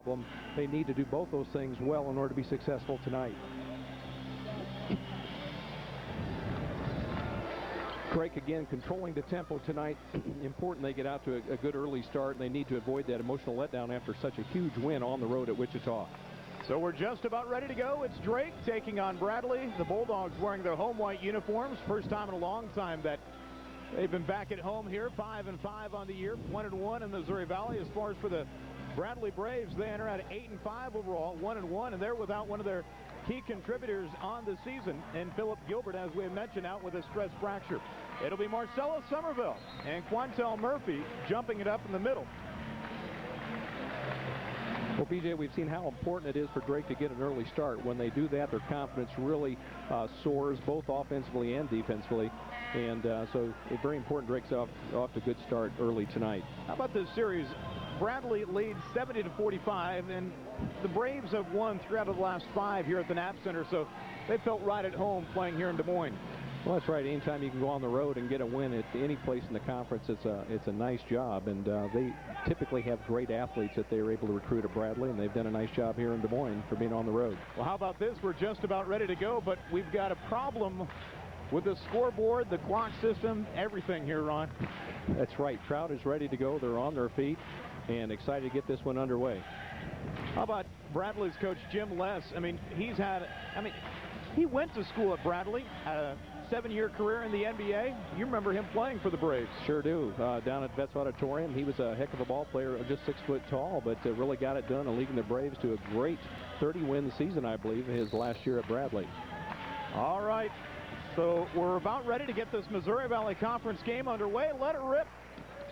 problem. They need to do both those things well in order to be successful tonight. Drake again controlling the tempo tonight. Important they get out to a good early start, and they need to avoid that emotional letdown after such a huge win on the road at Wichita. So we're just about ready to go. It's Drake taking on Bradley. The Bulldogs wearing their home white uniforms. First time in a long time that they've been back at home here. 5-5 on the year, 1-1 in the Missouri Valley. As far as for the Bradley Braves, they enter at 8-5 overall, 1-1, and they're without one of their key contributors on the season, and Philip Gilbert, as we mentioned, out with a stress fracture. It'll be Marcelo Somerville and Quantel Murphy jumping it up in the middle. Well, BJ, we've seen how important it is for Drake to get an early start. When they do that, their confidence really soars, both offensively and defensively. And so it's very important Drake's off to a good start early tonight. How about this series? Bradley leads 70-45, and the Braves have won 3 out of the last 5 here at the Knapp Center, so they felt right at home playing here in Des Moines. Well, that's right. Anytime you can go on the road and get a win at any place in the conference, it's a nice job. And they typically have great athletes that they are able to recruit at Bradley, and they've done a nice job here in Des Moines for being on the road. Well, how about this? We're just about ready to go, but we've got a problem with the scoreboard, the clock system, everything here, Ron. That's right. Crowd is ready to go. They're on their feet and excited to get this one underway. How about Bradley's coach, Jim Les? He went to school at Bradley, had a 7-year career in the NBA. You remember him playing for the Braves. Sure do. Down at Vets Auditorium, he was a heck of a ball player, just 6 foot tall, but really got it done and leading the Braves to a great 30-win season, I believe, his last year at Bradley. All right, so we're about ready to get this Missouri Valley Conference game underway. Let it rip.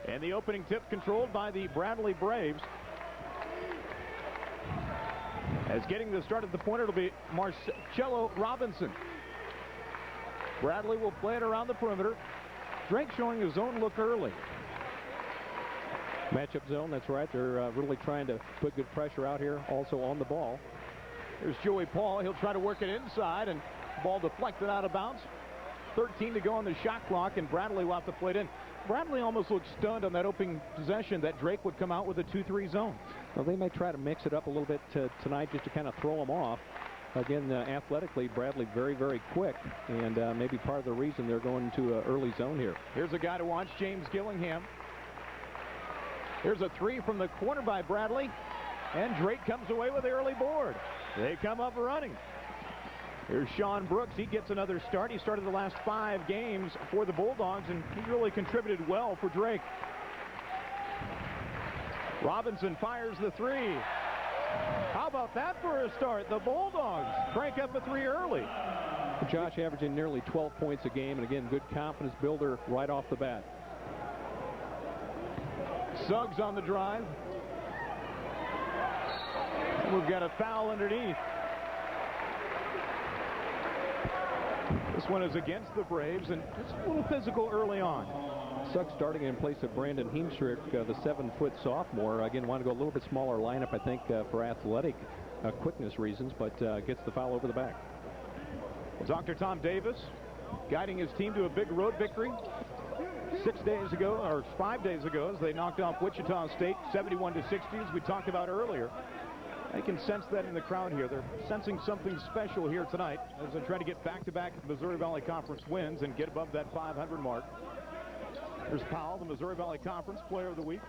And the opening tip controlled by the Bradley Braves. As getting the start at the point, it'll be Marcello Robinson. Bradley will play it around the perimeter. Drake showing his own look early. Matchup zone, that's right. They're really trying to put good pressure out here, also on the ball. There's Joey Paul. He'll try to work it inside, and ball deflected out of bounds. 13 to go on the shot clock, and Bradley will have to play it in. Bradley almost looked stunned on that opening possession that Drake would come out with a 2-3 zone. Well, they may try to mix it up a little bit tonight just to kind of throw them off. Again, athletically, Bradley very, very quick, and maybe part of the reason they're going to an early zone here. Here's a guy to watch, James Gillingham. Here's a 3 from the corner by Bradley, and Drake comes away with the early board. They come up running. Here's Sean Brooks. He gets another start. He started the last 5 games for the Bulldogs, and he really contributed well for Drake. Robinson fires the 3. How about that for a start? The Bulldogs crank up a 3 early. Josh averaging nearly 12 points a game, and again, good confidence builder right off the bat. Suggs on the drive. We've got a foul underneath. This one is against the Braves, and it's a little physical early on. Suggs starting in place of Brandon Heemstrick, the 7-foot sophomore. Again, want to go a little bit smaller lineup, I think, for athletic quickness reasons, but gets the foul over the back. Dr. Tom Davis guiding his team to a big road victory 5 days ago, as they knocked off Wichita State 71-60, as we talked about earlier. I can sense that in the crowd here. They're sensing something special here tonight as they try to get back-to-back Missouri Valley Conference wins and get above that 500 mark. There's Powell, the Missouri Valley Conference Player of the Week.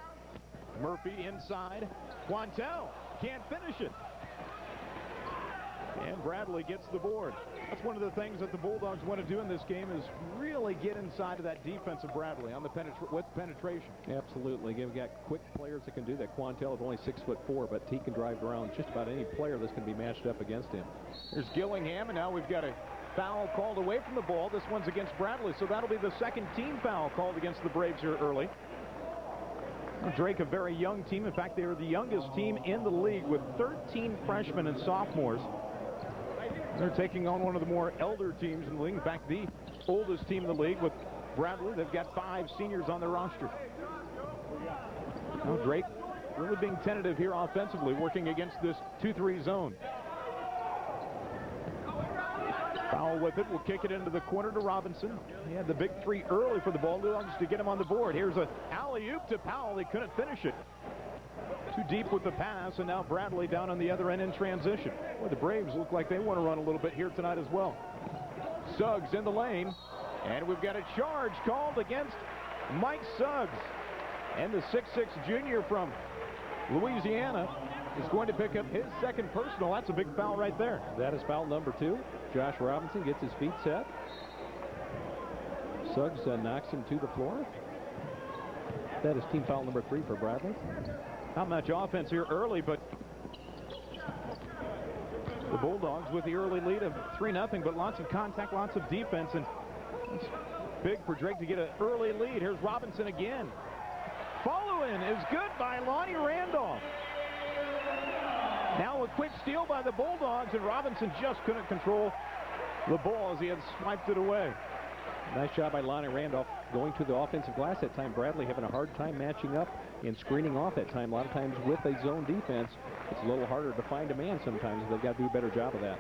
Murphy inside. Quantel can't finish it. And Bradley gets the board. That's one of the things that the Bulldogs want to do in this game is really get inside of that defense of Bradley on the with penetration. Absolutely. Again, we've got quick players that can do that. Quantel is only 6'4", but he can drive around just about any player that's going to be matched up against him. There's Gillingham, and now we've got a foul called away from the ball. This one's against Bradley, so that'll be the second team foul called against the Braves here early. Drake, a very young team. In fact, they are the youngest team in the league with 13 freshmen and sophomores. They're taking on one of the more elder teams in the league. In fact, the oldest team in the league with Bradley. They've got 5 seniors on their roster. Now Drake really being tentative here offensively, working against this 2-3 zone. Foul with it. Will kick it into the corner to Robinson. He had the big 3 early for the Bulldogs to get him on the board. Here's a alley-oop to Powell. They couldn't finish it. Too deep with the pass, and now Bradley down on the other end in transition. Well, the Braves look like they want to run a little bit here tonight as well. Suggs in the lane, and we've got a charge called against Mike Suggs. And the 6'6" junior from Louisiana is going to pick up his second personal. That's a big foul right there. That is foul number 2. Josh Robinson gets his feet set. Suggs knocks him to the floor. That is team foul number 3 for Bradley. Not much offense here early, but the Bulldogs with the early lead of 3-0, but lots of contact, lots of defense, and it's big for Drake to get an early lead. Here's Robinson again. Follow-in is good by Lonnie Randolph. Now a quick steal by the Bulldogs, and Robinson just couldn't control the ball as he had swiped it away. Nice job by Lonnie Randolph going to the offensive glass that time. Bradley having a hard time matching up and screening off that time. A lot of times with a zone defense, it's a little harder to find a man sometimes. They've got to do a better job of that.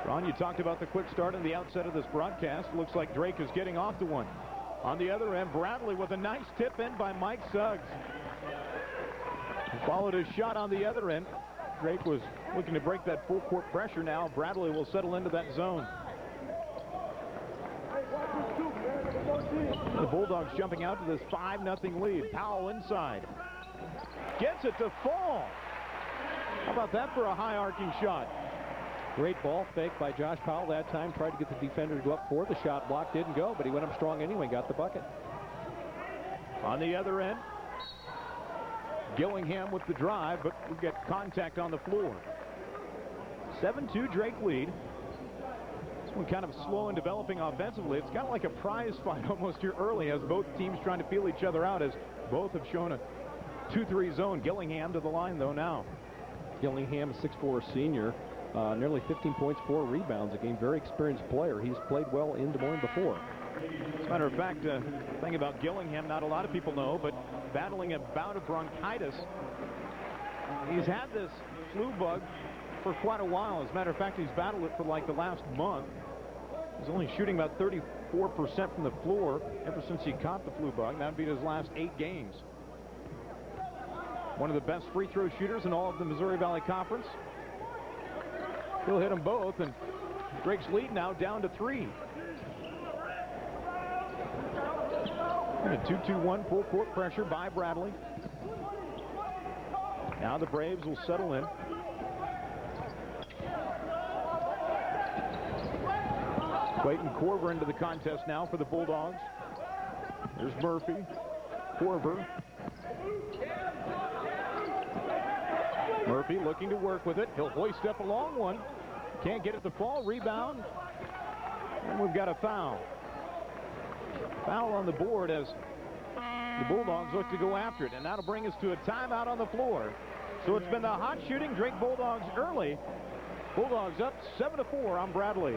Ron, you talked about the quick start on the outset of this broadcast. Looks like Drake is getting off to one. On the other end, Bradley with a nice tip in by Mike Suggs. Followed his shot on the other end. Drake was looking to break that full court pressure now. Bradley will settle into that zone. The Bulldogs jumping out to this 5-0 lead. Powell inside. Gets it to fall. How about that for a high arcing shot? Great ball fake by Josh Powell that time. Tried to get the defender to go up for the shot block. Didn't go, but he went up strong anyway. Got the bucket. On the other end, Gillingham with the drive, but we get contact on the floor. 7-2 Drake lead. This one kind of slow and developing offensively. It's kind of like a prize fight almost here early as both teams trying to feel each other out, as both have shown a 2-3 zone. Gillingham to the line though now. Gillingham, a 6'4" senior. Nearly 15 points, 4 rebounds a game. Very experienced player. He's played well in Des Moines before. As a matter of fact, the thing about Gillingham, not a lot of people know, but battling a bout of bronchitis. He's had this flu bug for quite a while. As a matter of fact, he's battled it for like the last month. He's only shooting about 34% from the floor ever since he caught the flu bug. That would be his last 8 games. One of the best free throw shooters in all of the Missouri Valley Conference. He'll hit them both, and Drake's lead now down to 3. And a 2-2-1 full court pressure by Bradley. Now the Braves will settle in. Clayton Korver into the contest now for the Bulldogs. There's Murphy, Korver. Murphy looking to work with it. He'll hoist up a long one. Can't get it to fall. Rebound. And we've got a foul. Foul on the board as the Bulldogs look to go after it. And that'll bring us to a timeout on the floor. So it's been the hot shooting Drake Bulldogs early. Bulldogs up 7-4 on Bradley.